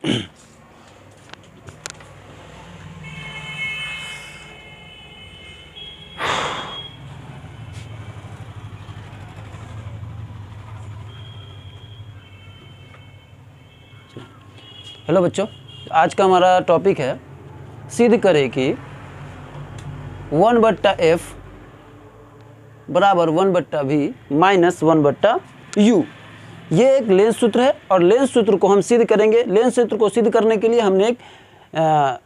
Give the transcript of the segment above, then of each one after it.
Hello बच्चों, आज का हमारा टॉपिक है सिद्ध करें कि 1/f बराबर 1/v माइनस 1/u। ये एक लेंस सूत्र है और लेंस सूत्र को हम सिद्ध करेंगे। लेंस सूत्र को सिद्ध करने के लिए हमने एक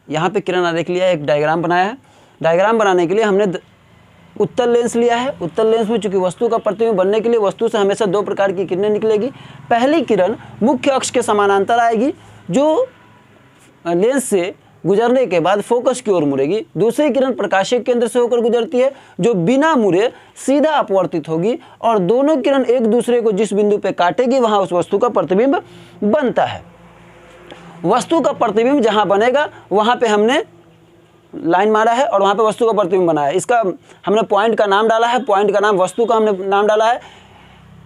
यहाँ पे किरण आरेख लिया है, एक डायग्राम बनाया है। डायग्राम बनाने के लिए हमने उत्तल लेंस लिया है। उत्तल लेंस में चूंकि वस्तु का प्रतिबिंब बनने के लिए वस्तु से हमेशा दो प्रकार की किरणें निकलेगी। पहली किरण मुख्य अक्ष के समानांतर आएगी जो लेंस से गुजरने के बाद फोकस की ओर मुड़ेगी। दूसरी किरण प्रकाशीय केंद्र से होकर गुजरती है जो बिना मुड़े सीधा अपवर्तित होगी और दोनों किरण एक दूसरे को जिस बिंदु पे काटेगी वहां उस वस्तु का प्रतिबिंब बनता है। वस्तु का प्रतिबिंब जहां बनेगा वहां पे हमने लाइन मारा है और वहां पे वस्तु का प्रतिबिंब बना है। इसका हमने पॉइंट का नाम डाला है, पॉइंट का नाम वस्तु का हमने नाम डाला है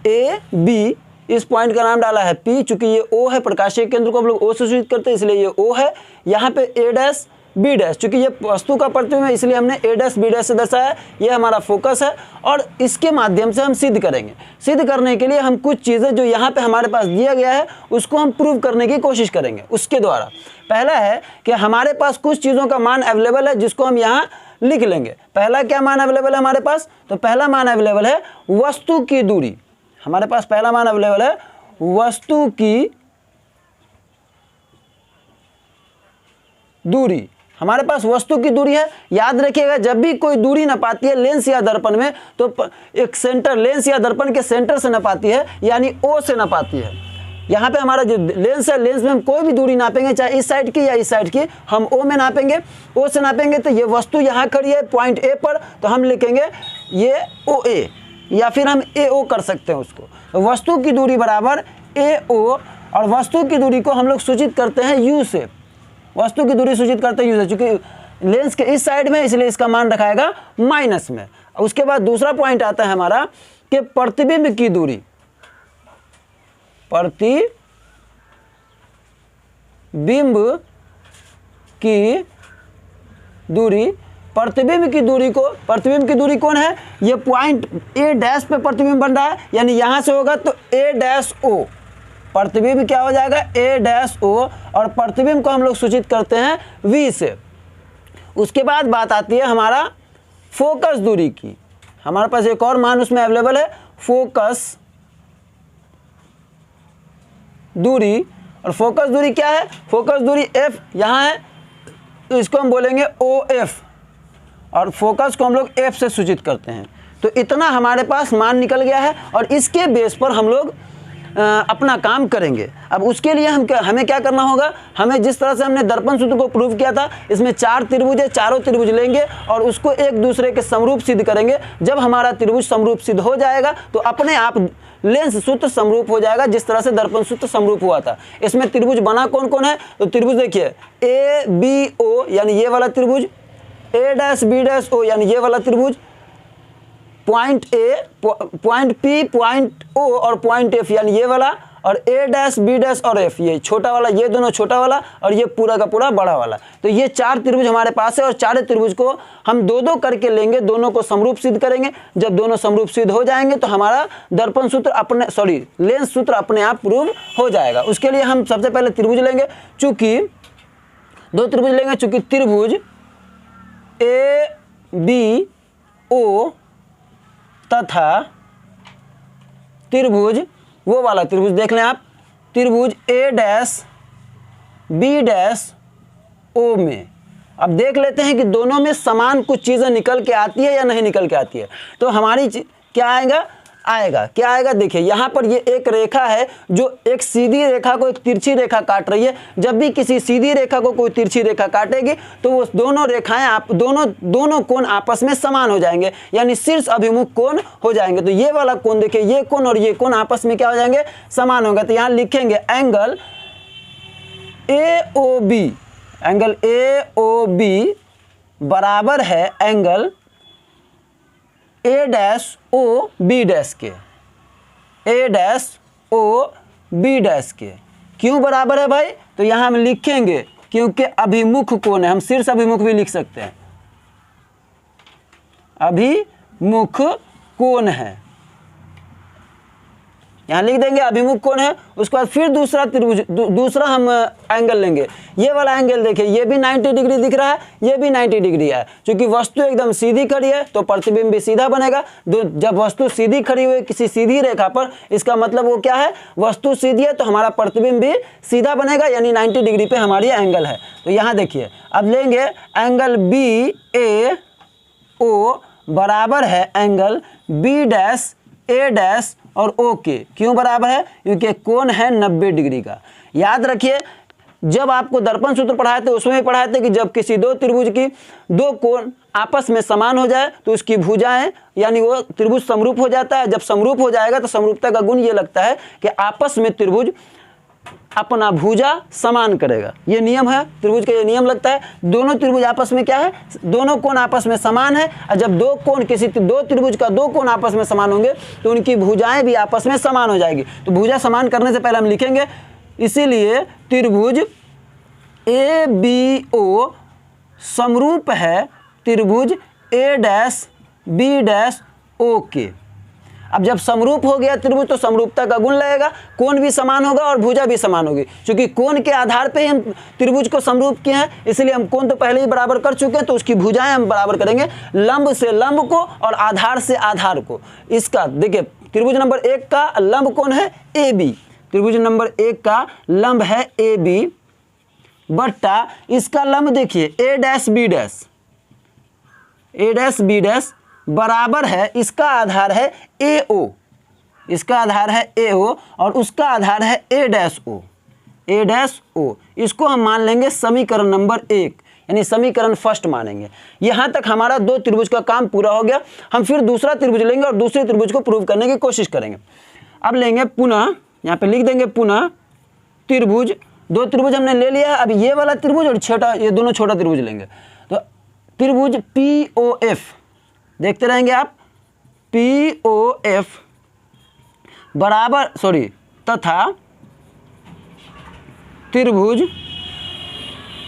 ए बी। इस पॉइंट का नाम डाला है P, चूंकि ये O है, प्रकाशीय केंद्र को हम लोग O से सूचित करते हैं इसलिए ये O है। यहाँ पे A डैश B डैश, चूंकि ये वस्तु का प्रतिबिंब है इसलिए हमने A डैश B डैश से दर्शाया है। ये हमारा फोकस है और इसके माध्यम से हम सिद्ध करेंगे। सिद्ध करने के लिए हम कुछ चीज़ें जो यहाँ पे हमारे पास दिया गया है उसको हम प्रूव करने की कोशिश करेंगे उसके द्वारा। पहला है कि हमारे पास कुछ चीज़ों का मान अवेलेबल है जिसको हम यहाँ लिख लेंगे। पहला क्या मान अवेलेबल है हमारे पास? तो पहला मान अवेलेबल है वस्तु की दूरी। हमारे पास पहला मान अवेलेबल है वस्तु की दूरी। हमारे पास वस्तु की दूरी है। याद रखिएगा जब भी कोई दूरी न पाती है लेंस या दर्पण में तो एक सेंटर, लेंस या दर्पण के सेंटर से न पाती है यानी O से न पाती है। यहाँ पे हमारा जो लेंस है, लेंस में हम कोई भी दूरी नापेंगे चाहे इस साइड की या इस साइड की, हम O में नापेंगे। O से नापेंगे तो ये वस्तु यहाँ खड़ी है पॉइंट A पर, तो हम लिखेंगे ये OA या फिर हम AO कर सकते हैं उसको। तो वस्तु की दूरी बराबर AO और वस्तु की दूरी को हम लोग सूचित करते हैं U से। वस्तु की दूरी सूचित करते हैं U से, चूंकि लेंस के इस साइड में इसलिए इसका मान रखाएगा माइनस में। उसके बाद दूसरा पॉइंट आता है हमारा कि प्रतिबिंब की दूरी। प्रतिबिंब की दूरी, प्रतिबिंब की दूरी को, प्रतिबिंब की दूरी कौन है? ये पॉइंट A डैश पे प्रतिबिंब बन रहा है यानी यहाँ से होगा तो A डैश O। प्रतिबिंब क्या हो जाएगा? A डैश O और प्रतिबिंब को हम लोग सूचित करते हैं V से। उसके बाद बात आती है हमारा फोकस दूरी की। हमारे पास एक और मान उसमें अवेलेबल है फोकस दूरी। और फोकस दूरी क्या है? फोकस दूरी F यहाँ है तो इसको हम बोलेंगे OF और फोकस को हम लोग F से सूचित करते हैं। तो इतना हमारे पास मान निकल गया है और इसके बेस पर हम लोग अपना काम करेंगे। अब उसके लिए हमें क्या करना होगा? हमें जिस तरह से हमने दर्पण सूत्र को प्रूव किया था, इसमें 4 त्रिभुज है, चारों त्रिभुज लेंगे और उसको एक दूसरे के समरूप सिद्ध करेंगे। जब हमारा त्रिभुज समरूप सिद्ध हो जाएगा तो अपने आप लेंस सूत्र समरूप हो जाएगा जिस तरह से दर्पण सूत्र समरूप हुआ था। इसमें त्रिभुज बना कौन कौन है? तो त्रिभुज देखिए ABO यानी ये वाला त्रिभुज, A dash B dash O यानी ये वाला त्रिभुज, point A, point P, point O और पॉइंट F यानी ये वाला, और A डैश B डैश और F ये छोटा वाला, ये दोनों छोटा वाला और ये पूरा का पूरा बड़ा वाला। तो ये 4 त्रिभुज हमारे पास है और चारों त्रिभुज को हम दो दो करके लेंगे, दोनों को समरूप सिद्ध करेंगे। जब दोनों समरूप सिद्ध हो जाएंगे तो हमारा दर्पण सूत्र अपने लेंस सूत्र अपने आप प्रूव हो जाएगा। उसके लिए हम सबसे पहले त्रिभुज लेंगे, चूंकि 2 त्रिभुज लेंगे, चूंकि त्रिभुज ABO तथा त्रिभुज वो वाला त्रिभुज देख लें आप, त्रिभुज A dash B dash O में। अब देख लेते हैं कि दोनों में समान कुछ चीज़ें निकल के आती है या नहीं निकल के आती है। तो हमारी क्या क्या आएगा? देखिए यहाँ पर ये एक रेखा है जो एक सीधी रेखा को एक तिरछी रेखा काट रही है। जब भी किसी सीधी रेखा को कोई तिरछी रेखा काटेगी तो वो दोनों रेखाएं दोनों कोण आपस में समान हो जाएंगे यानी शीर्ष अभिमुख कोण हो जाएंगे। तो ये वाला कोण देखिए, ये कोण और ये कोण आपस में क्या हो जाएंगे? समान होंगे। तो यहाँ लिखेंगे एंगल AOB, एंगल AOB बराबर है angle A dash O B dash के, A dash O B dash के। क्यों बराबर है भाई? तो यहाँ हम लिखेंगे क्योंकि अभिमुख कोण है, हम शीर्ष अभिमुख भी लिख सकते हैं, अभिमुख कोण है, यहाँ लिख देंगे अभिमुख कोण है। उसके बाद फिर दूसरा त्रिभुज दूसरा हम एंगल लेंगे। ये वाला एंगल देखिए, ये भी 90 डिग्री दिख रहा है, ये भी 90 डिग्री है। क्योंकि वस्तु एकदम सीधी खड़ी है तो प्रतिबिंब भी सीधा बनेगा। जब वस्तु सीधी खड़ी हुई किसी सीधी रेखा पर, इसका मतलब वो क्या है, वस्तु सीधी है तो हमारा प्रतिबिंब भी सीधा बनेगा, यानी 90 डिग्री पे हमारी एंगल है। तो यहाँ देखिए, अब लेंगे एंगल BAO बराबर है एंगल B' A' और O के। क्यों बराबर है? क्योंकि कोण है 90 डिग्री का। याद रखिए, जब आपको दर्पण सूत्र पढ़ाए थे उसमें भी पढ़ाए थे कि जब किसी दो त्रिभुज की दो कोण आपस में समान हो जाए तो उसकी भुजाएं, यानी वो त्रिभुज समरूप हो जाता है। जब समरूप हो जाएगा तो समरूपता का गुण ये लगता है कि आपस में त्रिभुज अपना भुजा समान करेगा। ये नियम है त्रिभुज का, ये नियम लगता है। दोनों त्रिभुज आपस में क्या है, दोनों कोण आपस में समान है। और जब दो कोण किसी दो त्रिभुज का दो कोण आपस में समान होंगे तो उनकी भुजाएं भी आपस में समान हो जाएगी। तो भुजा समान करने से पहले हम लिखेंगे, इसीलिए त्रिभुज ABO समरूप है त्रिभुज A'-B'-O के। अब जब समरूप हो गया त्रिभुज तो समरूपता का गुण लगेगा, कोण भी समान होगा और भुजा भी समान होगी। क्योंकि कोण के आधार पे ही हम त्रिभुज को समरूप किए हैं, इसलिए हम कोण तो पहले ही बराबर कर चुके हैं, तो उसकी भुजाएं हम बराबर करेंगे, लंब से लंब को और आधार से आधार को। इसका देखिए, त्रिभुज नंबर 1 का लंब कोण है AB, त्रिभुज नंबर 1 का लंब है AB बट्टा इसका लंब देखिए A'-B' बराबर है, इसका आधार है AO, इसका आधार है AO और उसका आधार है A'-O। इसको हम मान लेंगे समीकरण नंबर 1, यानी समीकरण फर्स्ट मानेंगे। यहाँ तक हमारा दो त्रिभुज का काम पूरा हो गया। हम फिर दूसरा त्रिभुज लेंगे और दूसरे त्रिभुज को प्रूव करने की कोशिश करेंगे। अब लेंगे पुनः, यहाँ पे लिख देंगे पुनः त्रिभुज। दो त्रिभुज हमने ले लिया है, अब ये वाला त्रिभुज और छोटा, ये दोनों छोटा त्रिभुज लेंगे। तो त्रिभुज POF देखते रहेंगे आप, POF बराबर तथा त्रिभुज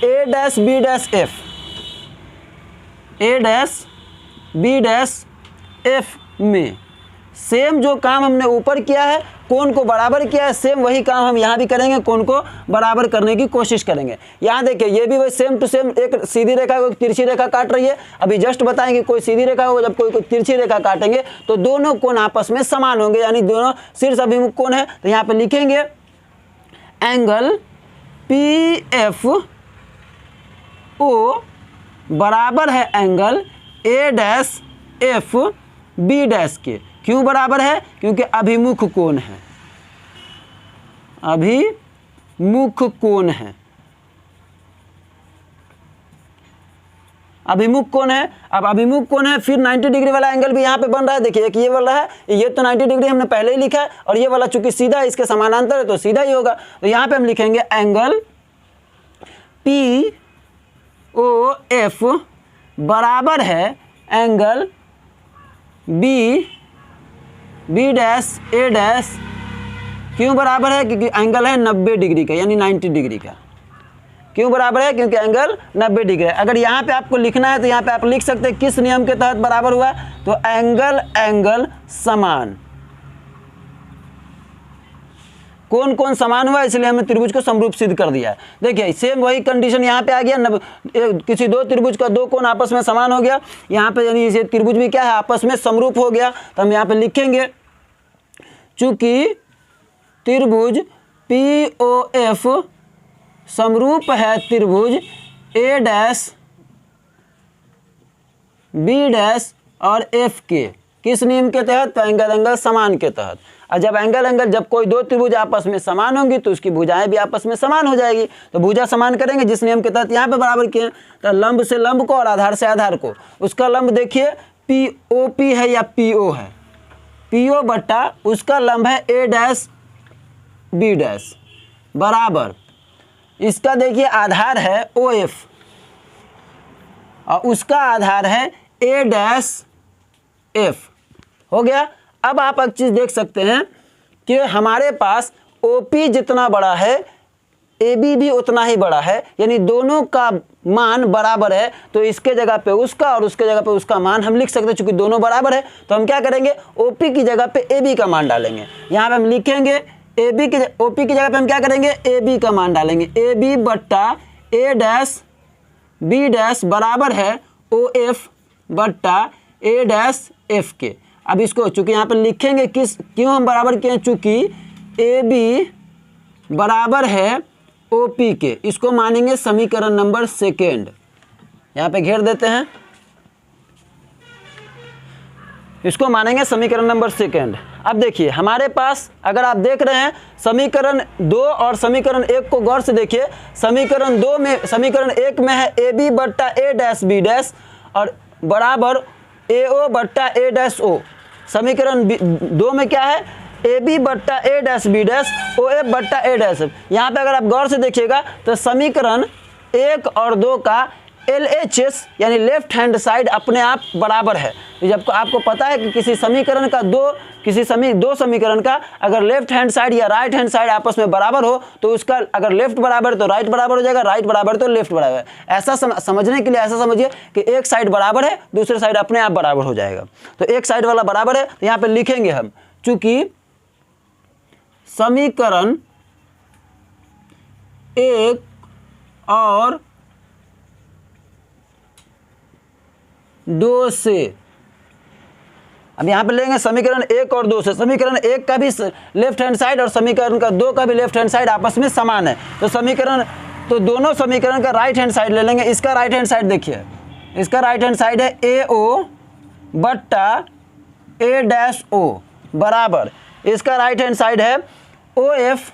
A'-B'-F, A'-B'-F में सेम जो काम हमने ऊपर किया है, कोण को बराबर किया है, सेम वही काम हम यहाँ भी करेंगे, कोण को बराबर करने की कोशिश करेंगे। यहाँ देखिए, ये भी वही सेम टू सेम, एक सीधी रेखा को एक तिरछी रेखा काट रही है। अभी जस्ट बताएंगे कोई सीधी रेखा हो, जब कोई तिरछी रेखा काटेंगे तो दोनों कोण आपस में समान होंगे, यानी दोनों शीर्ष अभिमुख कोण है। तो यहाँ पे लिखेंगे एंगल PFO बराबर है एंगल A'-FB' के। क्यों बराबर है? क्योंकि अभिमुख कोण है, अभिमुख कोण है, अभिमुख कोण है। अब अभिमुख कोण है, फिर 90 डिग्री वाला एंगल भी यहाँ पे बन रहा है। देखिए, एक ये वाला है, ये तो 90 डिग्री हमने पहले ही लिखा है, और ये वाला चूंकि सीधा है, इसके समानांतर है तो सीधा ही होगा। तो यहाँ पे हम लिखेंगे एंगल POF बराबर है एंगल B'-A'। क्यों बराबर है? क्योंकि एंगल है 90 डिग्री का, यानी 90 डिग्री का। क्यों बराबर है? क्योंकि एंगल 90 डिग्री है। अगर यहाँ पे आपको लिखना है तो यहाँ पे आप लिख सकते हैं किस नियम के तहत बराबर हुआ, तो एंगल समान, कौन कौन समान हुआ, इसलिए हमने त्रिभुज को समरूप सिद्ध कर दिया है। देखिए, सेम वही कंडीशन यहाँ पे आ गया, किसी दो त्रिभुज का दो कोण आपस में समान हो गया। यहाँ पे यानी ये त्रिभुज भी क्या है, आपस में समरूप हो गया। तो हम यहाँ पे लिखेंगे, चूंकि त्रिभुज POF समरूप है त्रिभुज A'-B' और F के। किस नियम के तहत? तो एंगल समान के तहत। और जब कोई दो त्रिभुज आपस में समान होंगी तो उसकी भुजाएं भी आपस में समान हो जाएगी। तो भुजा समान करेंगे जिस नियम के तहत यहाँ पे बराबर किए, तो लंब से लंब को और आधार से आधार को। उसका लंब देखिए POP है या PO है, PO बट्टा उसका लंब है A'-B' बराबर, इसका देखिए आधार है OF और उसका आधार है A'-F। हो गया। अब आप एक चीज़ देख सकते हैं कि हमारे पास OP जितना बड़ा है ए बी भी उतना ही बड़ा है, यानी दोनों का मान बराबर है, तो इसके जगह पे उसका और उसके जगह पे उसका मान हम लिख सकते हैं। चूंकि दोनों बराबर है तो हम क्या करेंगे, ओपी की जगह पे ए बी का मान डालेंगे। यहाँ पे हम लिखेंगे ए बी की, ओपी की जगह पे हम क्या करेंगे, ए बी का मान डालेंगे। ए बी बट्टा ए डैश बी डैश बराबर है ओ एफ बट्टा ए डैश एफ के। अब इसको चूंकि यहाँ पे लिखेंगे क्यों हम बराबर किए, चूंकि ए बी बराबर है ओ पी के, इसको मानेंगे समीकरण नंबर सेकेंड। यहाँ पे घेर देते हैं, इसको मानेंगे समीकरण नंबर सेकेंड। अब देखिए हमारे पास, अगर आप देख रहे हैं समीकरण 2 और समीकरण 1 को गौर से देखिए। समीकरण 2 में, समीकरण 1 में है ए बी बट्टा ए डैश बी डैश और बराबर ए ओ बट्टा ए डैश ओ। समीकरण 2 में क्या है, ए बी बट्टा A dash B dash O F बट्टा ए डैश एफ। यहाँ पे अगर आप गौर से देखिएगा तो समीकरण 1 और 2 का LHS यानी लेफ्ट हैंड साइड अपने आप बराबर है। जब आपको पता है कि किसी समीकरण का दो समीकरण का अगर लेफ्ट हैंड साइड या राइट हैंड साइड आपस में बराबर हो तो उसका अगर लेफ्ट बराबर तो राइट बराबर हो जाएगा, राइट बराबर तो लेफ्ट बराबर। ऐसा समझने के लिए ऐसा समझिए कि एक साइड बराबर है, दूसरे साइड अपने आप बराबर हो जाएगा। तो एक साइड वाला बराबर है तो यहाँ पे लिखेंगे हम, चूंकि समीकरण 1 और 2 से, अब यहाँ पे लेंगे समीकरण 1 और 2 से। समीकरण 1 का भी लेफ्ट हैंड साइड और समीकरण का 2 का भी लेफ्ट हैंड साइड आपस में समान है, तो दोनों समीकरण का राइट हैंड साइड ले लेंगे। इसका राइट हैंड साइड देखिए, इसका राइट हैंड साइड है ए ओ बट्टा ए डैश ओ बराबर, इसका राइट हैंड साइड है ओ एफ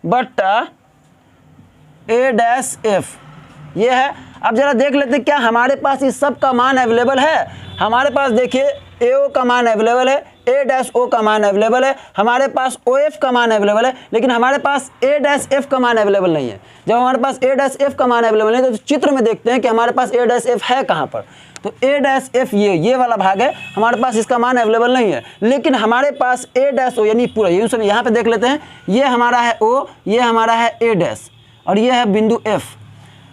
बट्टा ए डैश एफ, ये है। अब जरा देख लेते हैं क्या हमारे पास इस सब का मान अवेलेबल है। हमारे पास देखिए ए ओ का मान अवेलेबल है, ए डैश ओ का मान अवेलेबल है, हमारे पास ओ एफ का मान अवेलेबल है, लेकिन हमारे पास ए डैश एफ का मान अवेलेबल नहीं है। जब हमारे पास ए डैश एफ का मान अवेलेबल नहीं है तो चित्र में देखते हैं कि हमारे पास ए डैश एफ है कहाँ पर। तो ए डैश एफ ये वाला भाग है, हमारे पास इसका मान अवेलेबल नहीं है, लेकिन हमारे पास ए डैश ओ यानी पूरा यूँ यहाँ पे देख लेते हैं, ये हमारा है ओ, ये हमारा है ए डैश और ये है बिंदु एफ।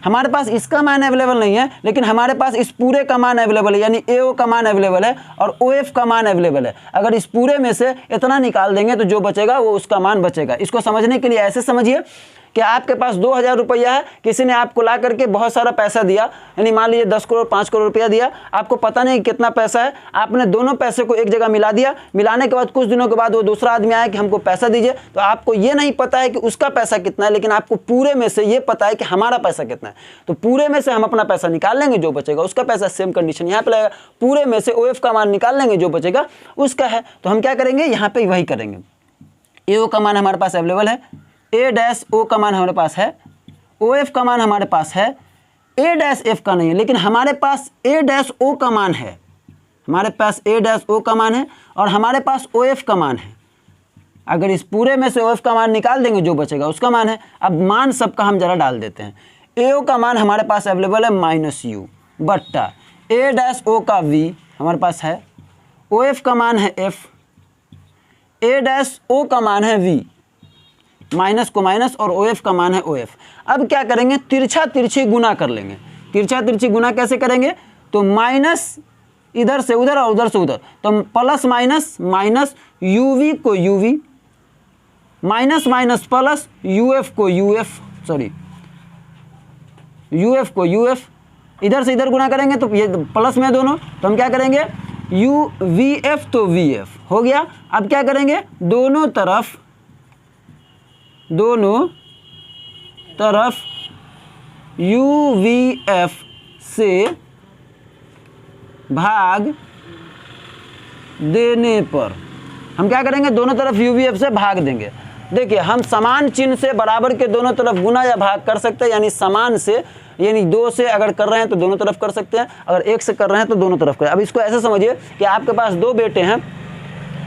हमारे पास इसका मान अवेलेबल नहीं है, लेकिन हमारे पास इस पूरे का मान अवेलेबल है, यानी ए ओ का मान अवेलेबल है और ओ एफ का मान अवेलेबल है। अगर इस पूरे में से इतना निकाल देंगे तो जो बचेगा वो उसका मान बचेगा। इसको समझने के लिए ऐसे समझिए कि आपके पास 2000 रुपया है, किसी ने आपको ला करके बहुत सारा पैसा दिया, यानी मान लीजिए 10 करोड़ 5 करोड़ रुपया दिया, आपको पता नहीं कितना पैसा है, आपने दोनों पैसे को एक जगह मिला दिया। मिलाने के बाद कुछ दिनों के बाद वो दूसरा आदमी आया कि हमको पैसा दीजिए, तो आपको ये नहीं पता है कि उसका पैसा कितना है, लेकिन आपको पूरे में से ये पता है कि हमारा पैसा कितना है। तो पूरे में से हम अपना पैसा निकाल लेंगे, जो बचेगा उसका पैसा। सेम कंडीशन यहाँ पे लगेगा, पूरे में से ओ एफ का मान निकाल लेंगे, जो बचेगा उसका है। तो हम क्या करेंगे, यहाँ पे वही करेंगे। ए ओ का मान हमारे पास अवेलेबल है, ए डैश ओ का मान हमारे पास है, ओ एफ का मान हमारे पास है, ए डैश एफ का नहीं है, लेकिन हमारे पास ए डैश ओ का मान है। हमारे पास ए डैश ओ का मान है और हमारे पास ओ एफ का मान है। अगर इस पूरे में से ओ एफ का मान निकाल देंगे, जो बचेगा उसका मान है। अब मान सबका हम जरा डाल देते हैं। ए ओ का मान हमारे पास अवेलेबल है -u बट्टा ए डैश ओ का v हमारे पास है, ओ एफ का मान है f, ए डैश ओ का मान है v, माइनस को माइनस और ओ एफ का मान है ओ एफ। अब क्या करेंगे, तिरछा तिरछी गुना कर लेंगे। तिरछा तिरछी गुना कैसे करेंगे, तो माइनस इधर से उधर और उधर से उधर, तो plus minus minus U V को U V, minus minus plus U F को U F, sorry U F को यू एफ, इधर से इधर गुना करेंगे तो ये प्लस में दोनों, तो हम क्या करेंगे यू वी एफ तो वी एफ हो गया। अब क्या करेंगे, दोनों तरफ यू वी एफ से भाग देने पर हम क्या करेंगे, दोनों तरफ यू वी एफ से भाग देंगे। देखिए हम समान चिन्ह से बराबर के दोनों तरफ गुना या भाग कर सकते हैं, यानी समान से, यानी 2 से अगर कर रहे हैं तो दोनों तरफ कर सकते हैं, अगर 1 से कर रहे हैं तो दोनों तरफ करें। अब इसको ऐसे समझिए कि आपके पास 2 बेटे हैं,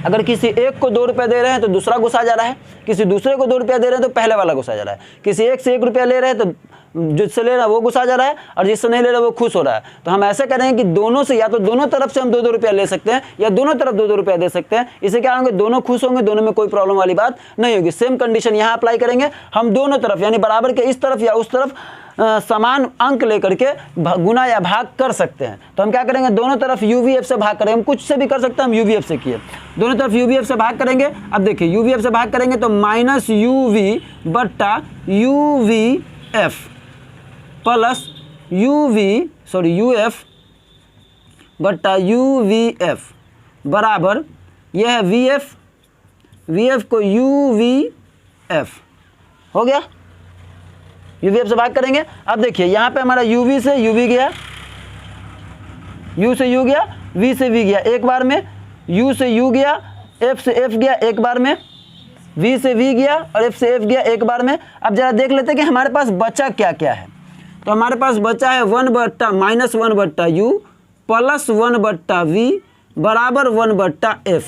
अगर किसी एक को 2 रुपये दे रहे हैं तो दूसरा गुस्सा जा रहा है, किसी दूसरे को 2 रुपया दे रहे हैं तो पहले वाला गुस्सा जा रहा है, किसी एक से 1 रुपया ले रहे हैं तो जिससे ले रहा है वो गुस्सा जा रहा है और जिससे नहीं ले रहा है वो खुश हो रहा है। तो हम ऐसे करेंगे कि दोनों से, या तो दोनों तरफ से हम 2-2 रुपया ले सकते हैं या दोनों तरफ 2-2 रुपया दे सकते हैं। इससे क्या होंगे, दोनों खुश होंगे, दोनों में कोई प्रॉब्लम वाली बात नहीं होगी। सेम कंडीशन यहाँ अप्लाई करेंगे, हम दोनों तरफ यानी बराबर के इस तरफ या उस तरफ समान अंक लेकर के गुना या भाग कर सकते हैं। तो हम क्या करेंगे, दोनों तरफ UVF से भाग करेंगे। हम कुछ से भी कर सकते हैं, हम UVF से किए, दोनों तरफ UVF से भाग करेंगे। अब देखिए UVF से भाग करेंगे तो माइनस UV बट्टा UVF प्लस UF बट्टा UVF बराबर यह है VF को UVF हो गया। UVF से भाग करेंगे। अब देखिए यहाँ पे हमारा UV से UV गया, U से U गया, V से V गया एक बार में, U से U गया, F से F गया एक बार में, V से V गया और F से F गया एक बार में। अब जरा देख लेते हैं कि हमारे पास बचा क्या क्या है। तो हमारे पास बचा है 1 बट्टा -1 बट्टा U प्लस 1 बट्टा V बराबर 1 बट्टा F।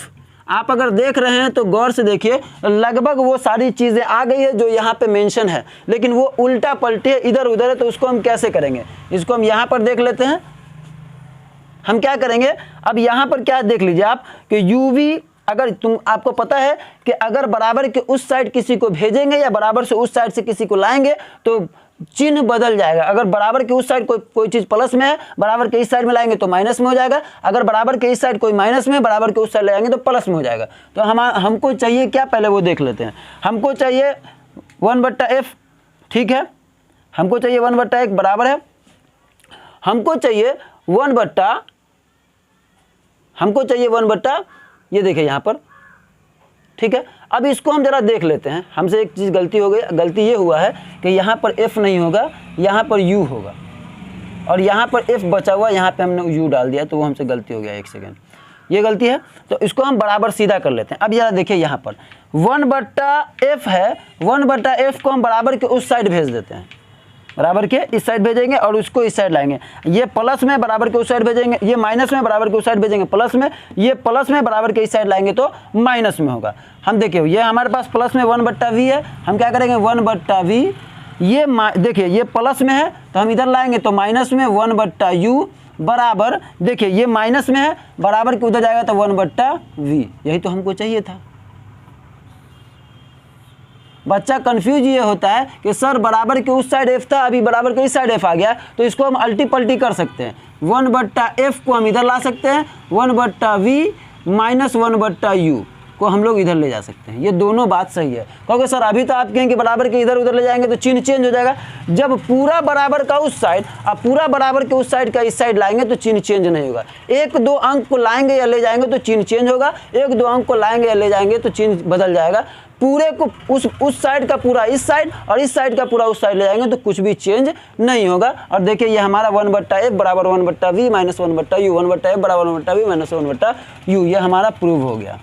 आप अगर देख रहे हैं तो गौर से देखिए, लगभग वो सारी चीज़ें आ गई है जो यहाँ पे मेंशन है, लेकिन वो उल्टा पलटे इधर उधर है। तो उसको हम कैसे करेंगे, इसको हम यहाँ पर देख लेते हैं। हम क्या करेंगे, अब यहाँ पर क्या देख लीजिए आप कि UV, अगर आपको पता है कि अगर बराबर के उस साइड किसी को भेजेंगे या बराबर से उस साइड से किसी को लाएंगे तो चिन्ह बदल जाएगा। अगर बराबर के उस साइड कोई चीज़ प्लस में है, बराबर के इस साइड में लाएंगे तो माइनस में हो जाएगा। अगर बराबर के इस साइड कोई माइनस में है, बराबर के उस साइड ले जाएंगे तो प्लस में हो जाएगा। तो हमको चाहिए क्या, पहले वो देख लेते हैं। हमको चाहिए 1 बट्टा F, ठीक है, हमको चाहिए 1 बट्टा 1 बराबर है, हमको चाहिए 1 बट्टा ये देखिए यहाँ पर, ठीक है। अब इसको हम जरा देख लेते हैं। हमसे एक चीज़ गलती हो गई, गलती ये हुआ है कि यहाँ पर F नहीं होगा, यहाँ पर U होगा और यहाँ पर F बचा हुआ, यहाँ पे हमने U डाल दिया, तो वो हमसे गलती हो गया। एक सेकेंड, ये गलती है। तो इसको हम बराबर सीधा कर लेते हैं। अब जरा देखिए यहाँ पर 1 बट्टा F है, 1 बट्टा F को हम बराबर के उस साइड भेज देते हैं, बराबर के इस साइड भेजेंगे और उसको इस साइड लाएंगे। ये प्लस में बराबर के उस साइड भेजेंगे, ये माइनस में बराबर के उस साइड भेजेंगे प्लस में, ये प्लस में बराबर के इस साइड लाएंगे तो माइनस में होगा। हम देखिए ये हमारे पास प्लस में 1 बट्टा V है, हम क्या करेंगे 1 बट्टा V, ये देखिए ये प्लस में है तो हम इधर लाएंगे तो माइनस में 1 बट्टा U बराबर, देखिए ये माइनस में है, बराबर के उधर जाएगा तो 1 बट्टा V। यही तो हमको चाहिए था। बच्चा कंफ्यूज ये होता है कि सर बराबर के उस साइड F था, अभी बराबर के इस साइड F आ गया, तो इसको हम अल्टी पल्टी कर सकते हैं। 1 बट्टा F को हम इधर ला सकते हैं, 1 बट्टा V माइनस 1 बट्टा U को हम लोग इधर ले जा सकते हैं। ये दोनों बात सही है, क्योंकि सर अभी तो आप कहेंगे बराबर के इधर उधर ले जाएंगे तो चिन्ह चेंज हो जाएगा। जब पूरा बराबर का उस साइड और पूरा बराबर के उस साइड का इस साइड लाएंगे तो चिन्ह चेंज नहीं होगा। 1-2 अंक को लाएंगे या ले जाएंगे तो चिन्ह चेंज होगा, 1-2 अंक को लाएंगे या ले जाएंगे तो चिन्ह बदल जाएगा। पूरे को उस साइड का पूरा इस साइड और इस साइड का पूरा उस साइड ले जाएंगे तो कुछ भी चेंज नहीं होगा। और देखिए ये हमारा 1 बट्टा F बराबर 1 बट्टा V माइनस 1 बट्टा U, 1 बट्टा F बराबर 1 बट्टा V माइनस 1 बट्टा U, ये हमारा प्रूव हो गया।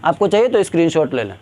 आपको चाहिए तो स्क्रीनशॉट ले लें।